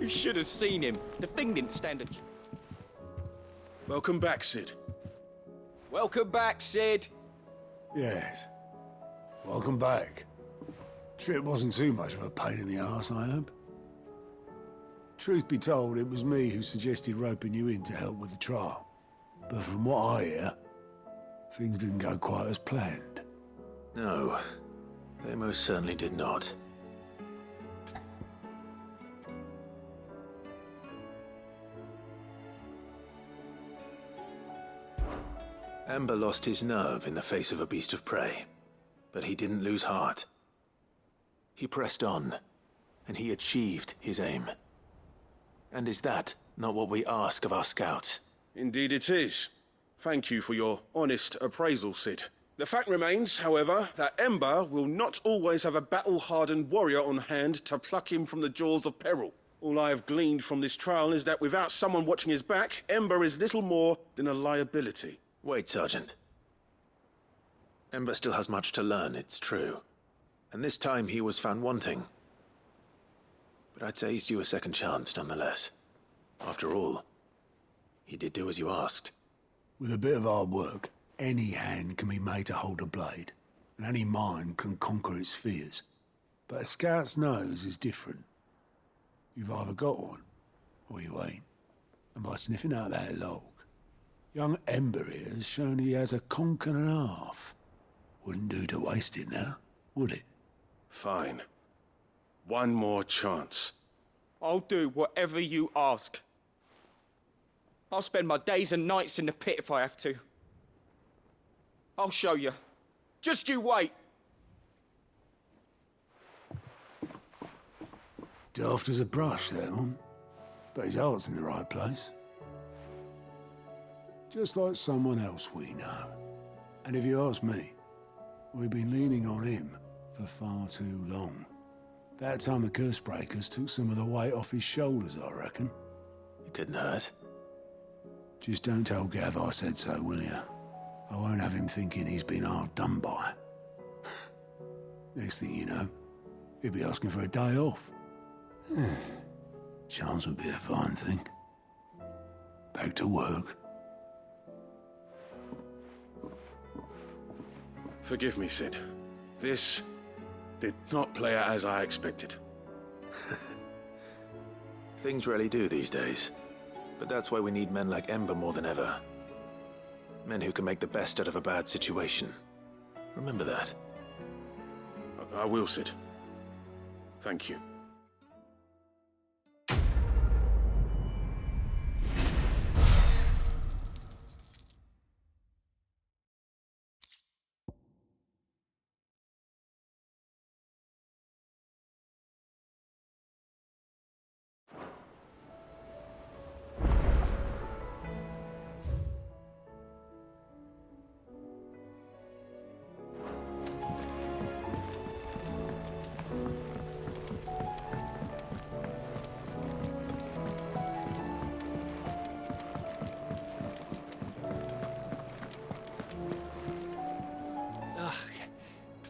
You should have seen him. The thing didn't stand a... Welcome back, Sid. Welcome back, Sid. Yes. Welcome back. Trip wasn't too much of a pain in the arse, I hope. Truth be told, it was me who suggested roping you in to help with the trial. But from what I hear, things didn't go quite as planned. No, they most certainly did not. Ember lost his nerve in the face of a beast of prey, but he didn't lose heart. He pressed on, and he achieved his aim. And is that not what we ask of our scouts? Indeed it is. Thank you for your honest appraisal, Sid. The fact remains, however, that Ember will not always have a battle-hardened warrior on hand to pluck him from the jaws of peril. All I have gleaned from this trial is that without someone watching his back, Ember is little more than a liability. Wait, Sergeant. Ember still has much to learn, it's true. And this time he was found wanting. But I'd say he's due a second chance, nonetheless. After all, he did do as you asked. With a bit of hard work, any hand can be made to hold a blade, and any mind can conquer its fears. But a scout's nose is different. You've either got one, or you ain't. And by sniffing out that log, young Ember here has shown he has a conch and a half. Wouldn't do to waste it now, would it? Fine. One more chance. I'll do whatever you ask. I'll spend my days and nights in the pit if I have to. I'll show you. Just you wait. Daft as a brush, that one. But his heart's in the right place. Just like someone else we know. And if you ask me, we've been leaning on him for far too long. That time the curse breakers took some of the weight off his shoulders, I reckon. It couldn't hurt. Just don't tell Gav I said so, will you? I won't have him thinking he's been hard done by. Next thing you know, he'll be asking for a day off. Chance would be a fine thing. Back to work. Forgive me, Sid. This did not play out as I expected. Things rarely do these days. But that's why we need men like Ember more than ever. Men who can make the best out of a bad situation. Remember that. I will, Sid. Thank you.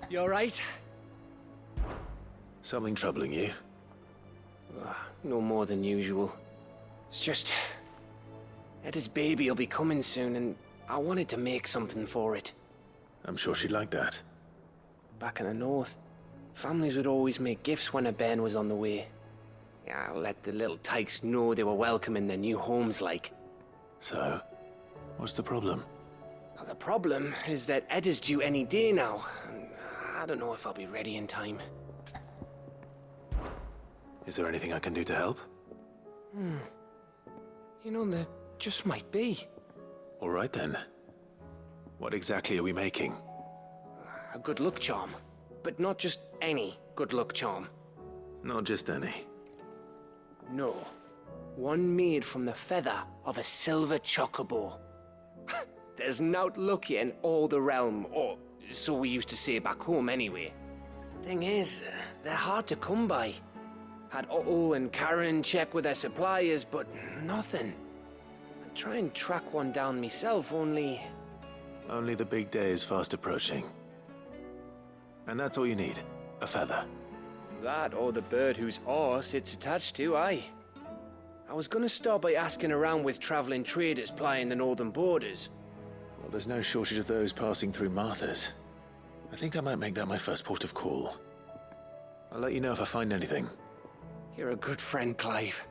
You all right? Something troubling you? No more than usual. It's just... Eda's baby will be coming soon, and I wanted to make something for it. I'm sure she'd like that. Back in the north, families would always make gifts when a bairn was on the way. Yeah, let the little tykes know they were welcome in their new homes, like. So, what's the problem? Now, the problem is that Eda's due any day now, and I don't know if I'll be ready in time. Is there anything I can do to help? You know, there just might be. All right then. What exactly are we making? A good luck charm. But not just any good luck charm. Not just any. No. One made from the feather of a silver chocobo. There's nowt luckier in all the realm, or so we used to say back home anyway. Thing is, they're hard to come by. Had Otto and Karen check with their suppliers, but nothing. I try and track one down myself, only... Only the big day is fast approaching. And that's all you need, a feather. That or the bird whose oar sits attached to, aye. I was gonna start by asking around with traveling traders plying the northern borders. Well, there's no shortage of those passing through Martha's. I think I might make that my first port of call. I'll let you know if I find anything. You're a good friend, Clive.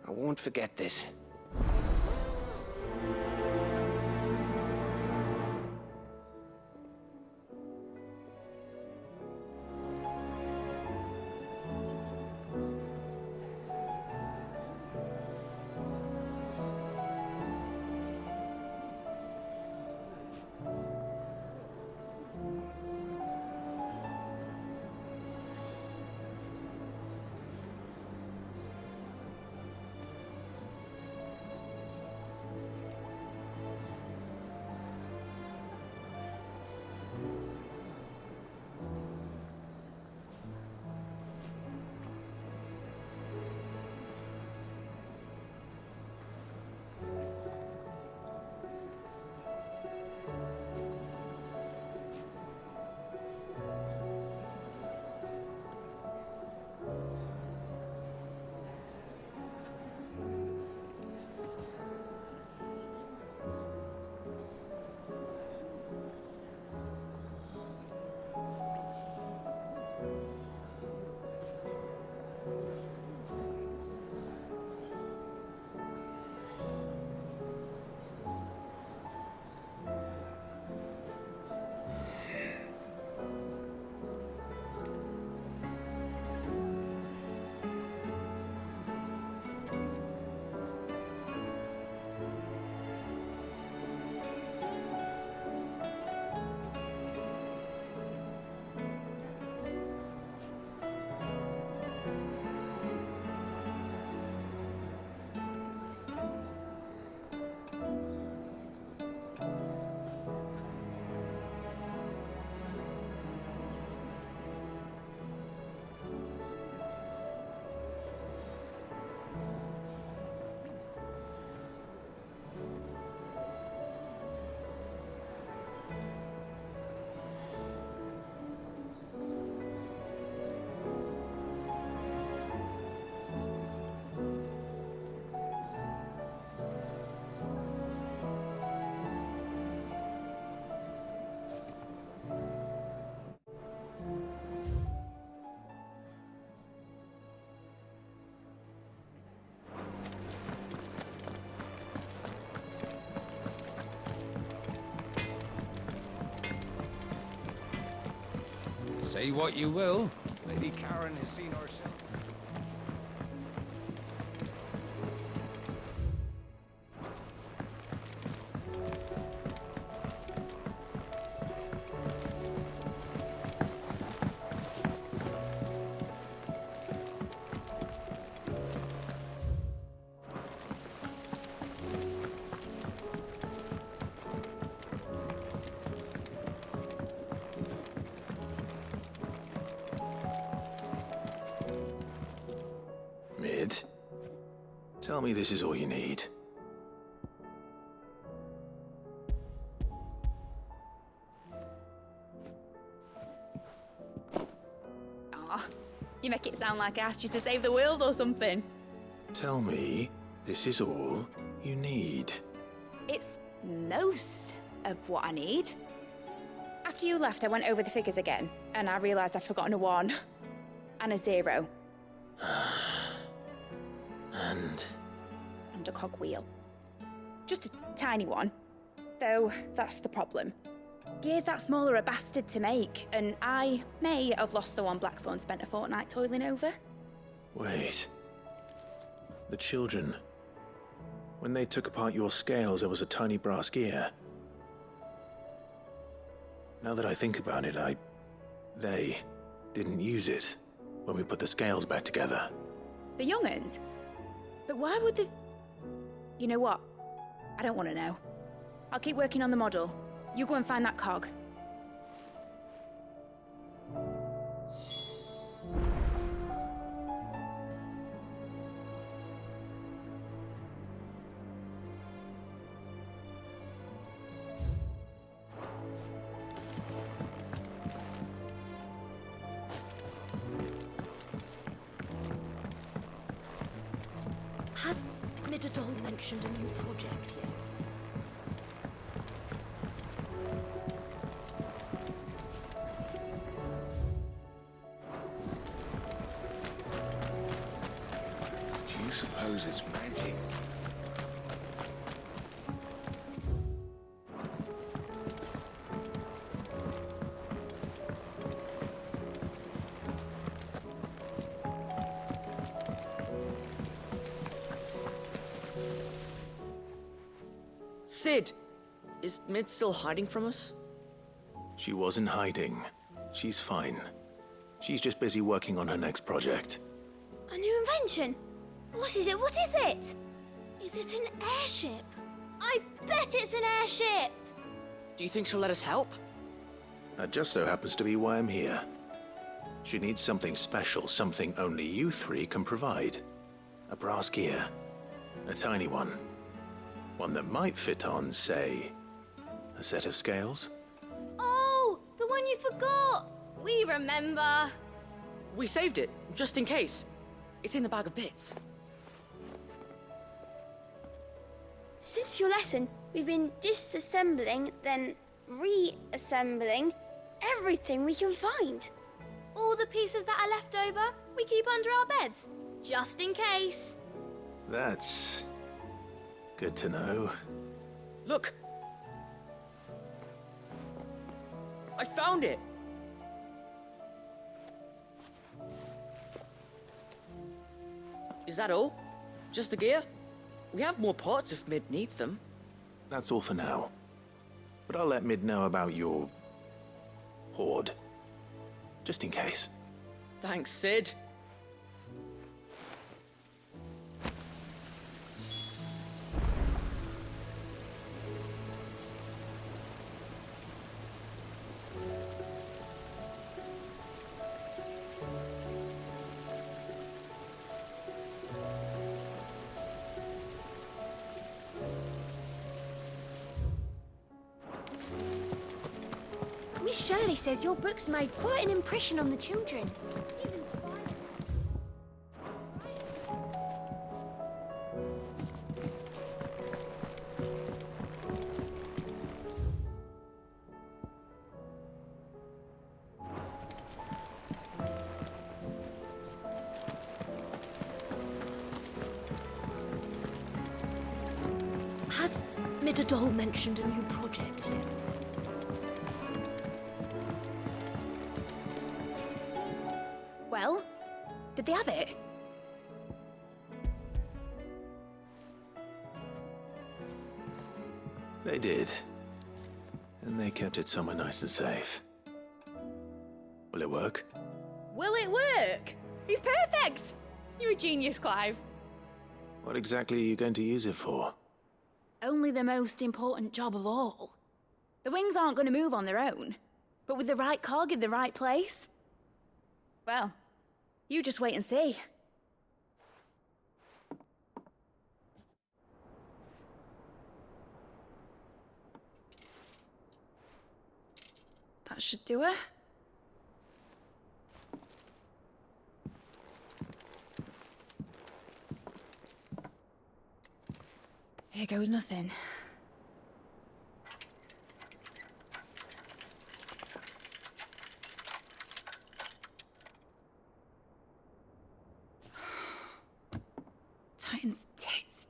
I won't forget this. Say what you will, Lady Karen has seen herself. Mid, tell me this is all you need. Aw, you make it sound like I asked you to save the world or something. Tell me this is all you need. It's most of what I need. After you left, I went over the figures again, and I realised I'd forgotten a 1 and a 0. And a cogwheel. Just a tiny one. Though, that's the problem. Gears that small are a bastard to make, and I may have lost the one Blackthorn spent a fortnight toiling over. Wait. The children. When they took apart your scales, there was a tiny brass gear. Now that I think about it, they didn't use it when we put the scales back together. The young'uns? But why would the... You know what? I don't want to know. I'll keep working on the model. You go and find that cog. Has Midadol mentioned a new project yet? Do you suppose it's magic? Sid! Is Mid still hiding from us? She wasn't hiding. She's fine. She's just busy working on her next project. A new invention? What is it? What is it? Is it an airship? I bet it's an airship! Do you think she'll let us help? That just so happens to be why I'm here. She needs something special, something only you three can provide. A brass gear. A tiny one. One that might fit on, say, a set of scales? Oh, the one you forgot! We remember! We saved it, just in case. It's in the bag of bits. Since your lesson, we've been disassembling, then reassembling everything we can find. All the pieces that are left over, we keep under our beds, just in case. That's good to know. Look! I found it! Is that all? Just the gear? We have more parts if Mid needs them. That's all for now. But I'll let Mid know about your hoard. Just in case. Thanks, Sid. Miss Shirley says your books made quite an impression on the children. You've inspired them. Has Midadol mentioned a new project yet? Well, did they have it? They did. And they kept it somewhere nice and safe. Will it work? Will it work? He's perfect! You're a genius, Clive. What exactly are you going to use it for? Only the most important job of all. The wings aren't going to move on their own, but with the right cog in the right place. Well, you just wait and see. That should do it. Here goes nothing. Titan's tits.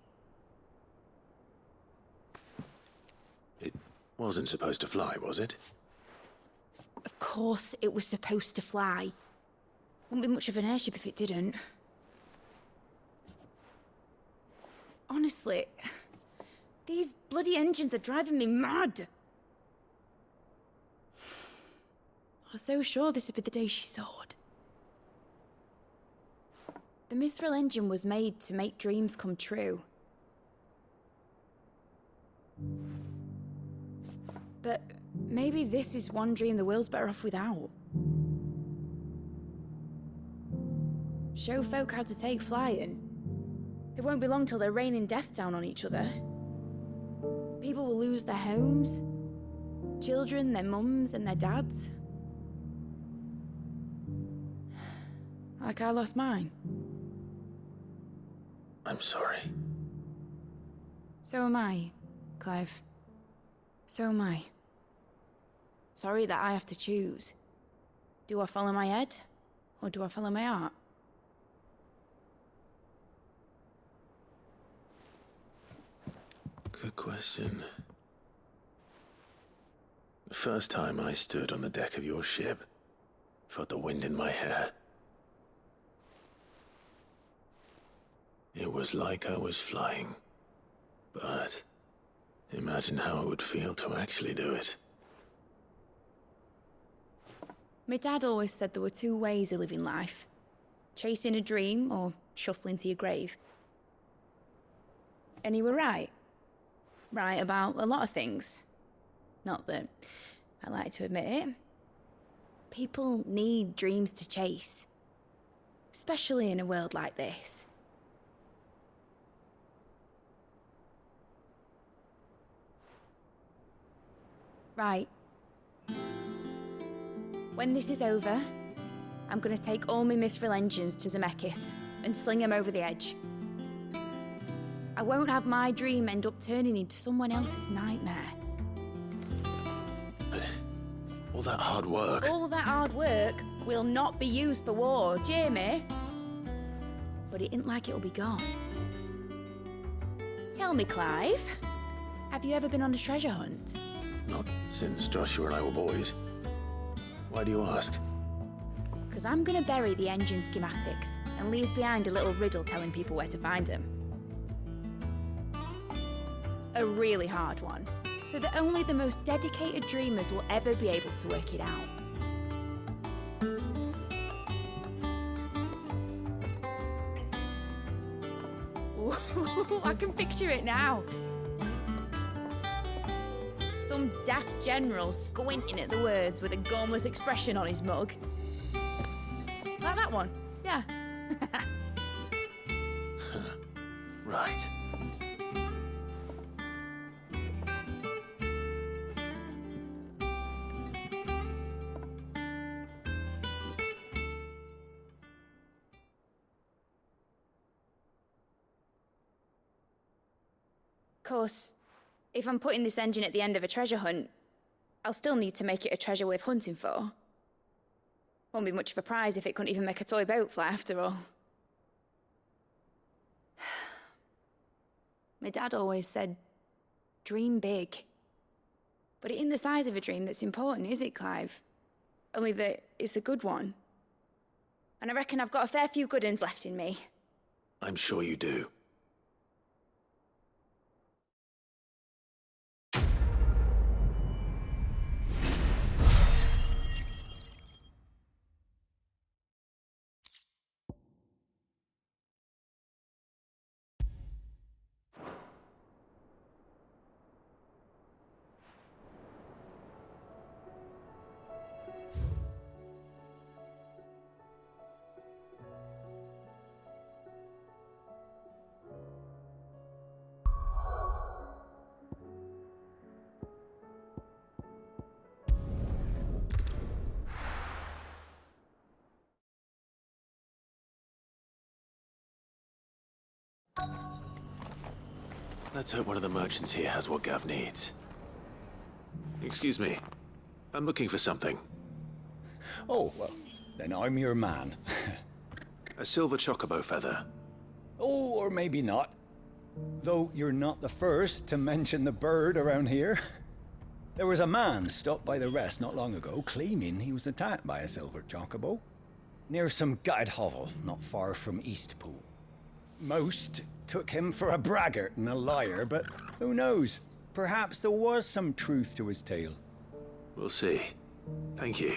It wasn't supposed to fly, was it? Of course it was supposed to fly. Wouldn't be much of an airship if it didn't. Honestly, these bloody engines are driving me mad. I was so sure this would be the day she soared. The Mithril engine was made to make dreams come true. But maybe this is one dream the world's better off without. Show folk how to take flying. It won't be long till they're raining death down on each other. People will lose their homes, children, their mums and their dads. Like I lost mine. I'm sorry. So am I, Clive. So am I. Sorry that I have to choose. Do I follow my head, or do I follow my heart? Good question. The first time I stood on the deck of your ship, felt the wind in my hair. It was like I was flying. But imagine how it would feel to actually do it. My dad always said there were two ways of living life. Chasing a dream or shuffling to your grave. And he were right. Right about a lot of things. Not that I like to admit it. People need dreams to chase. Especially in a world like this. Right. When this is over, I'm gonna take all my mithril engines to Zemeckis and sling them over the edge. I won't have my dream end up turning into someone else's nightmare. But all that hard work... All that hard work will not be used for war, Jamie. But it ain't like it'll be gone. Tell me, Clive, have you ever been on a treasure hunt? Not since Joshua and I were boys. Why do you ask? Because I'm gonna bury the engine schematics and leave behind a little riddle telling people where to find them. A really hard one, so that only the most dedicated dreamers will ever be able to work it out. Ooh, I can picture it now. Some daft general squinting at the words with a gormless expression on his mug. Like that one, yeah. Right. Of course, if I'm putting this engine at the end of a treasure hunt, I'll still need to make it a treasure worth hunting for. Won't be much of a prize if it couldn't even make a toy boat fly after all. My dad always said, dream big. But it ain't the size of a dream that's important, is it, Clive? Only that it's a good one. And I reckon I've got a fair few good uns left in me. I'm sure you do. Let's hope one of the merchants here has what Gav needs. Excuse me. I'm looking for something. Oh, well, then I'm your man. A silver chocobo feather. Oh, or maybe not. Though you're not the first to mention the bird around here. There was a man stopped by the rest not long ago claiming he was attacked by a silver chocobo. Near some gutted hovel not far from Eastpool. Most took him for a braggart and a liar, but who knows? Perhaps there was some truth to his tale. We'll see. Thank you.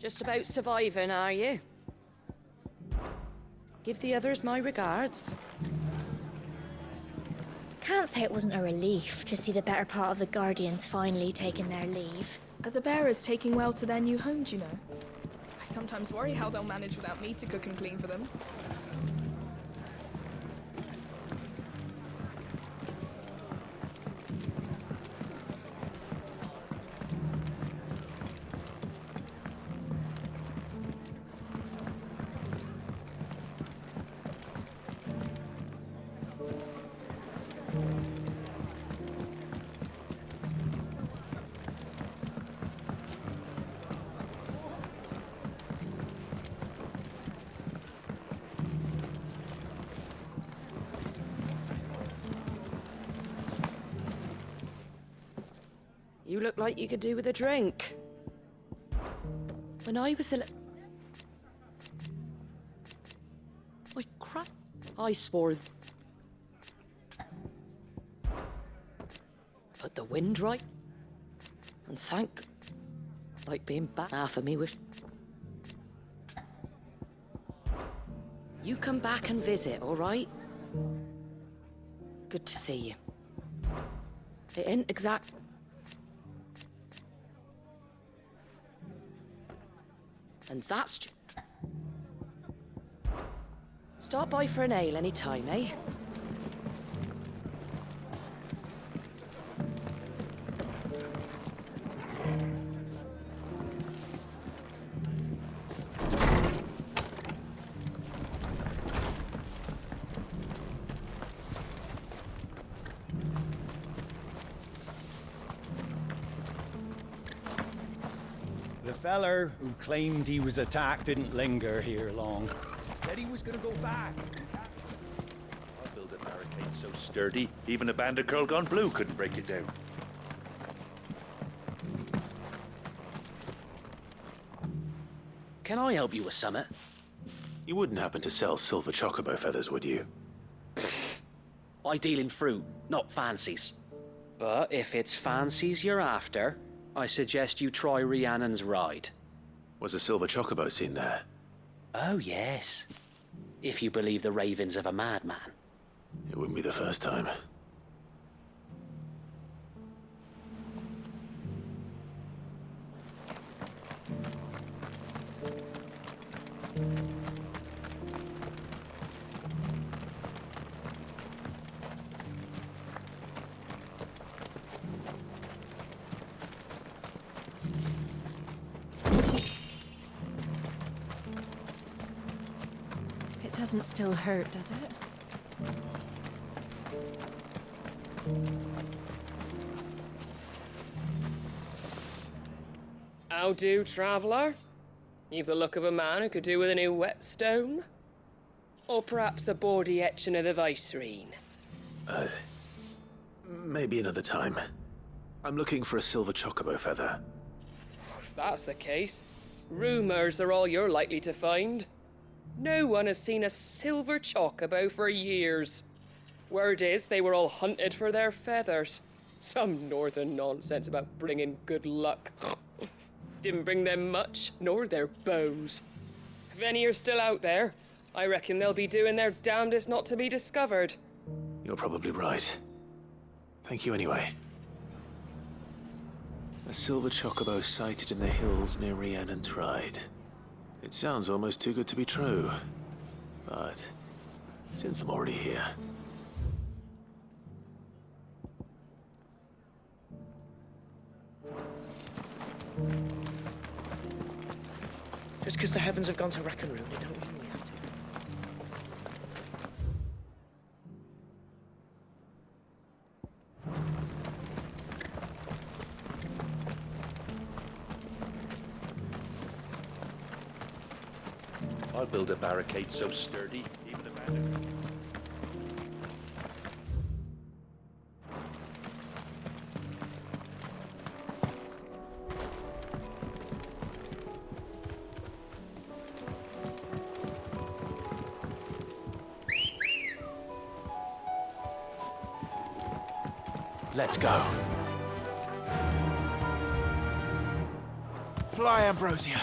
Just about surviving, are you? Give the others my regards. Can't say it wasn't a relief to see the better part of the Guardians finally taking their leave. Are the bearers taking well to their new home, do you know? I sometimes worry how they'll manage without me to cook and clean for them. You look like you could do with a drink. When I was I crap. I swore. Put the wind right. And thank. Like being back half of me wish. You come back and visit, all right? Good to see you. It ain't exact. And that's... Stop by for an ale any time, eh? The feller who claimed he was attacked didn't linger here long. Said he was gonna go back. I'll build a barricade so sturdy, even a band of Curl Gone Blue couldn't break it down. Can I help you with summit? You wouldn't happen to sell silver chocobo feathers, would you? I deal in fruit, not fancies. But if it's fancies you're after, I suggest you try Rhiannon's ride. Was a silver chocobo seen there? Oh, yes. If you believe the ravings of a madman. It wouldn't be the first time. It doesn't still hurt, does it? How do, traveller? You've the look of a man who could do with a new whetstone. Or perhaps a bawdy etching of the Vicerine. Maybe another time. I'm looking for a silver chocobo feather. If that's the case, rumours are all you're likely to find. No one has seen a silver chocobo for years. Word is they were all hunted for their feathers. Some northern nonsense about bringing good luck. Didn't bring them much, nor their bows. If any are still out there, I reckon they'll be doing their damnedest not to be discovered. You're probably right. Thank you anyway. A silver chocobo sighted in the hills near Rhiannon's Ride. It sounds almost too good to be true. But since I'm already here... Just because the heavens have gone to rack and ruin, it don't mean we have to. I'll build a barricade so sturdy, even a bandit... Let's go. Fly, Ambrosia.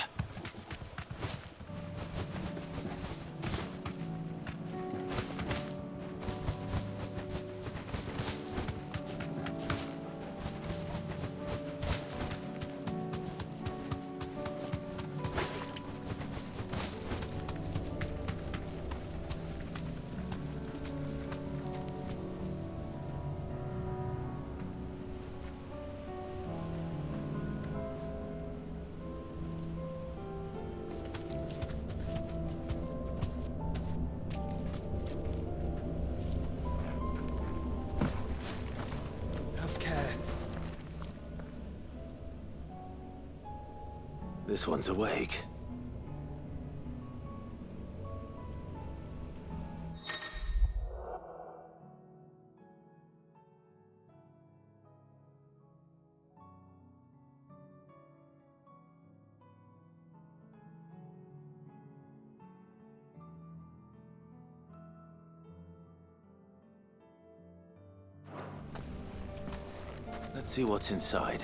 This one's awake. Let's see what's inside.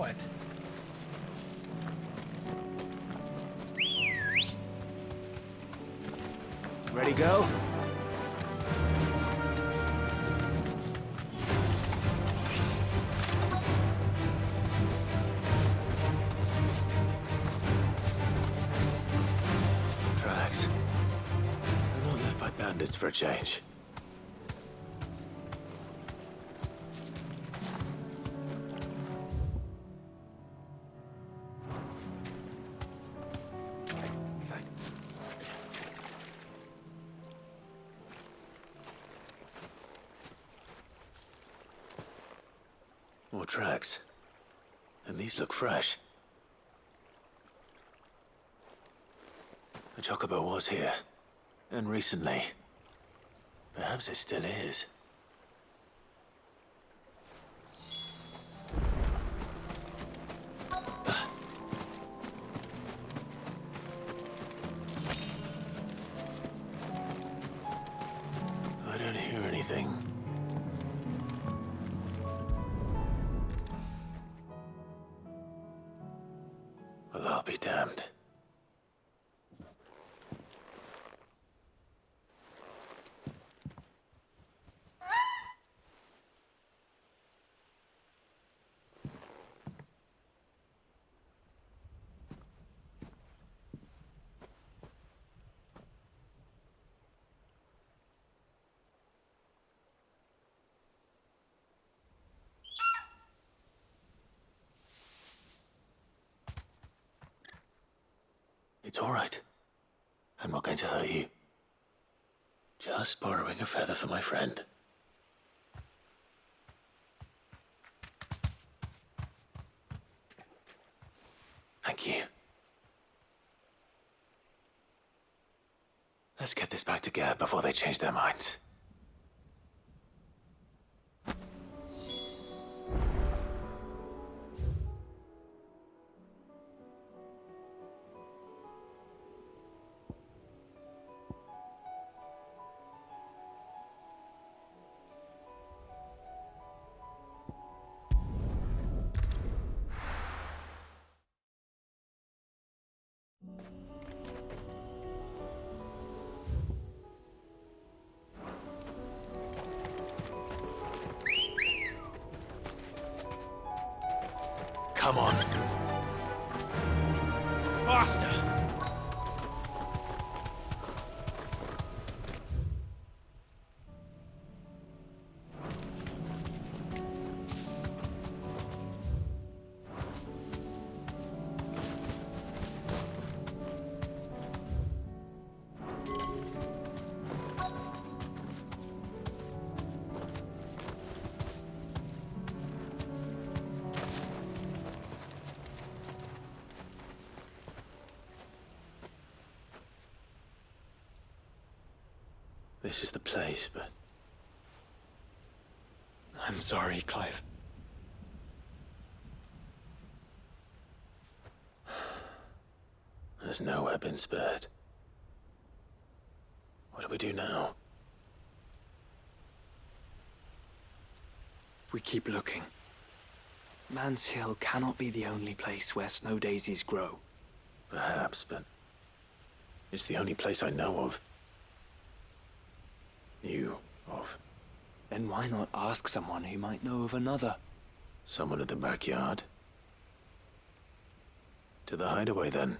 quiet. Ready, go? Tracks. They're not left by bandits for a change. More tracks. And these look fresh. The Chocobo was here. And recently. Perhaps it still is. I don't hear anything. Well, I'll be damned. It's all right. I'm not going to hurt you. Just borrowing a feather for my friend. Thank you. Let's get this back to Gav before they change their minds. Come on. Faster! This is the place, but... I'm sorry, Clive. There's nowhere been spared. What do we do now? We keep looking. Man's Hill cannot be the only place where snow daisies grow. Perhaps, but... it's the only place I know of. Knew of. Then why not ask someone who might know of another? Someone at the backyard? To the hideaway, then.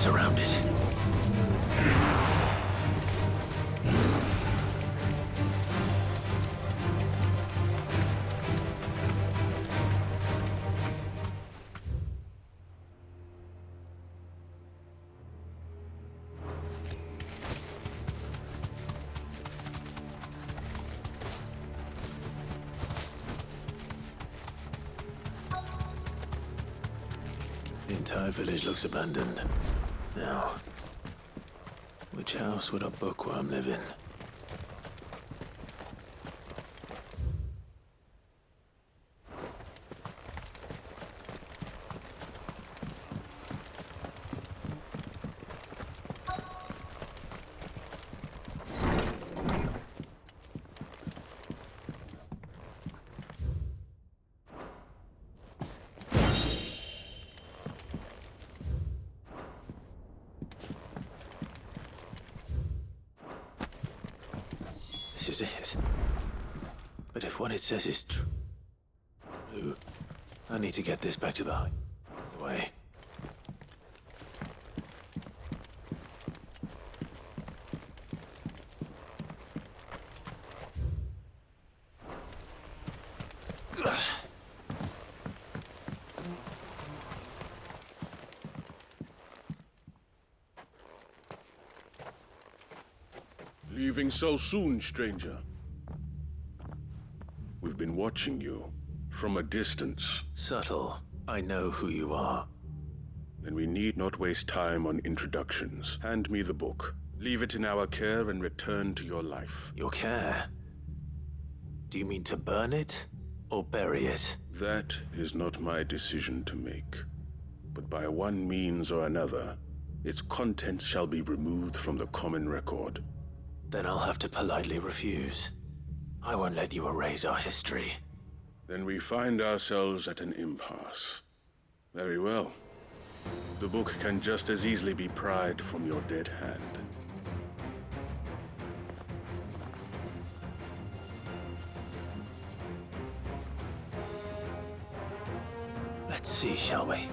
surrounded. The entire village looks abandoned. Now, which house would a bookworm live in? This is it. But if what it says is true, I need to get this back to the highway. Leaving so soon, stranger? We've been watching you from a distance. Subtle. I know who you are. Then we need not waste time on introductions. Hand me the book. Leave it in our care and return to your life. Your care? Do you mean to burn it or bury it? That is not my decision to make. But by one means or another, its contents shall be removed from the common record. Then I'll have to politely refuse. I won't let you erase our history. Then we find ourselves at an impasse. Very well. The book can just as easily be pried from your dead hand. Let's see, shall we?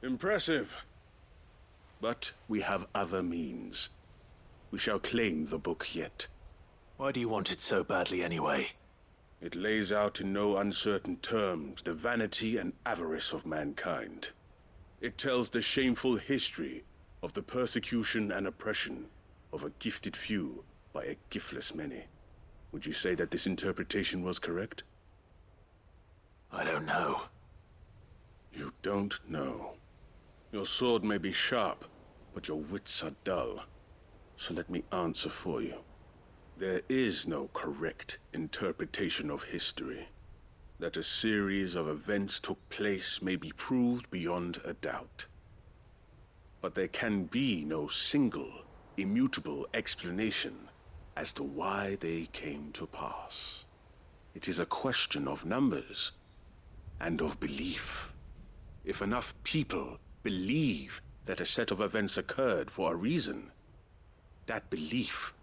Impressive. But we have other means. We shall claim the book yet. Why do you want it so badly anyway? It lays out in no uncertain terms the vanity and avarice of mankind. It tells the shameful history of the persecution and oppression of a gifted few by a giftless many. Would you say that this interpretation was correct? I don't know. You don't know. Your sword may be sharp, but your wits are dull. So let me answer for you. There is no correct interpretation of history. That a series of events took place may be proved beyond a doubt. But there can be no single, immutable explanation as to why they came to pass. It is a question of numbers and of belief. If enough people believe that a set of events occurred for a reason, that belief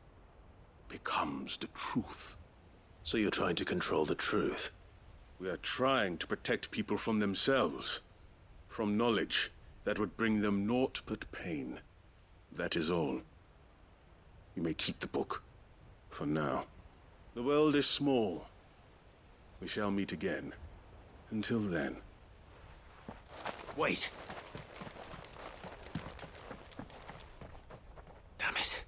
becomes the truth. So you're trying to control the truth? We are trying to protect people from themselves, from knowledge that would bring them naught but pain. That is all. You may keep the book, for now. The world is small. We shall meet again. Until then. Wait! Damn it.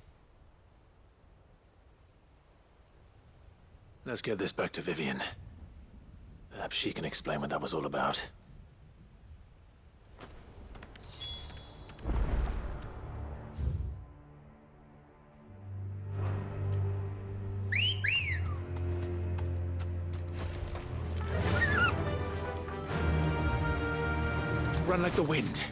Let's get this back to Vivian. Perhaps she can explain what that was all about. Run like the wind.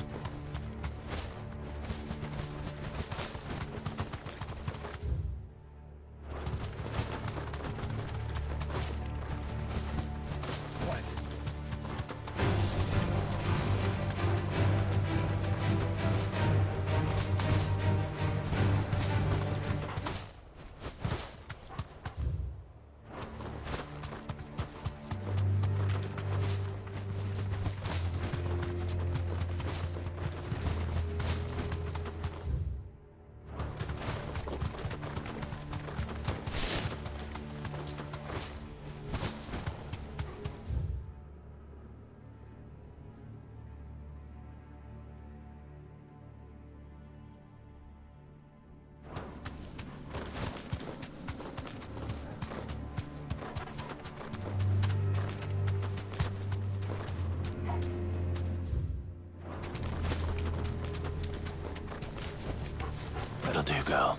That'll do, girl.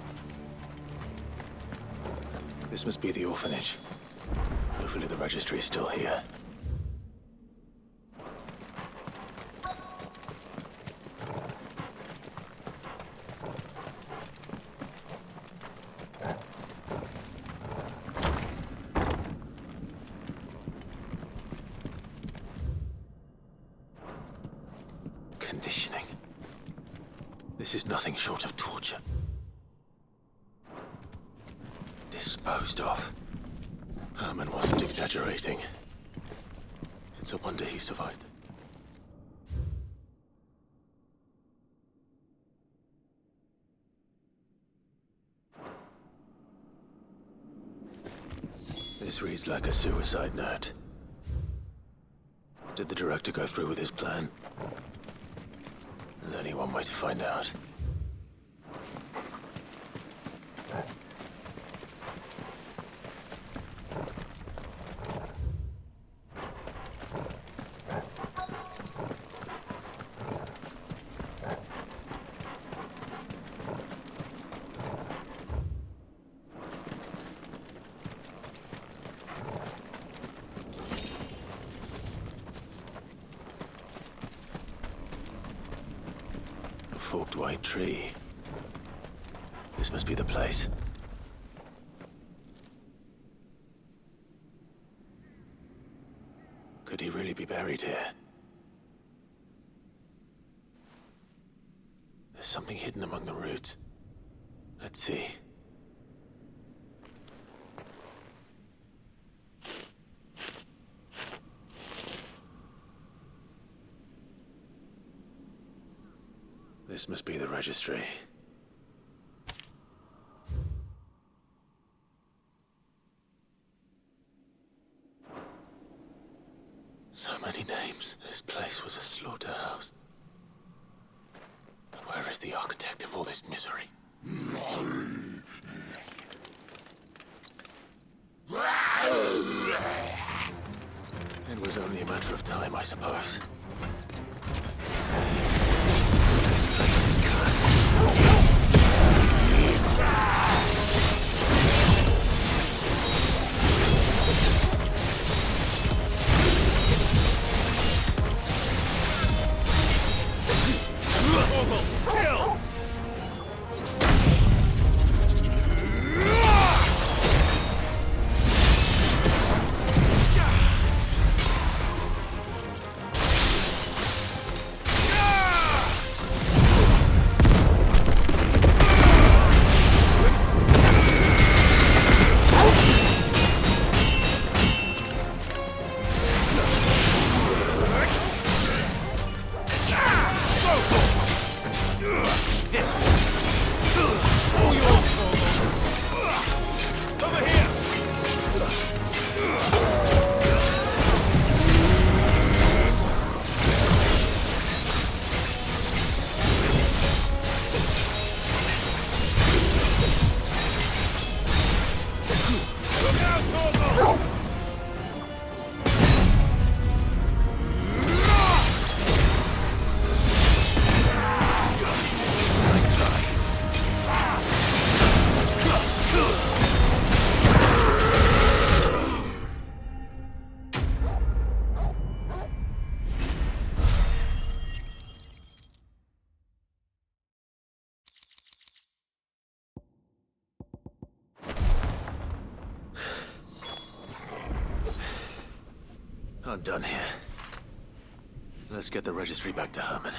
This must be the orphanage. Hopefully the registry is still here. Conditioning. This is nothing short of torture. Disposed of. Herman wasn't exaggerating. It's a wonder he survived. This reads like a suicide note. Did the director go through with his plan? There's only one way to find out. Forked white tree. This must be the place. Could he really be buried here? There's something hidden among the roots. Let's see. This must be the registry. So many names. This place was a slaughterhouse. But where is the architect of all this misery? It was only a matter of time, I suppose. This place is cursed. I'm done here. Let's get the registry back to Herman.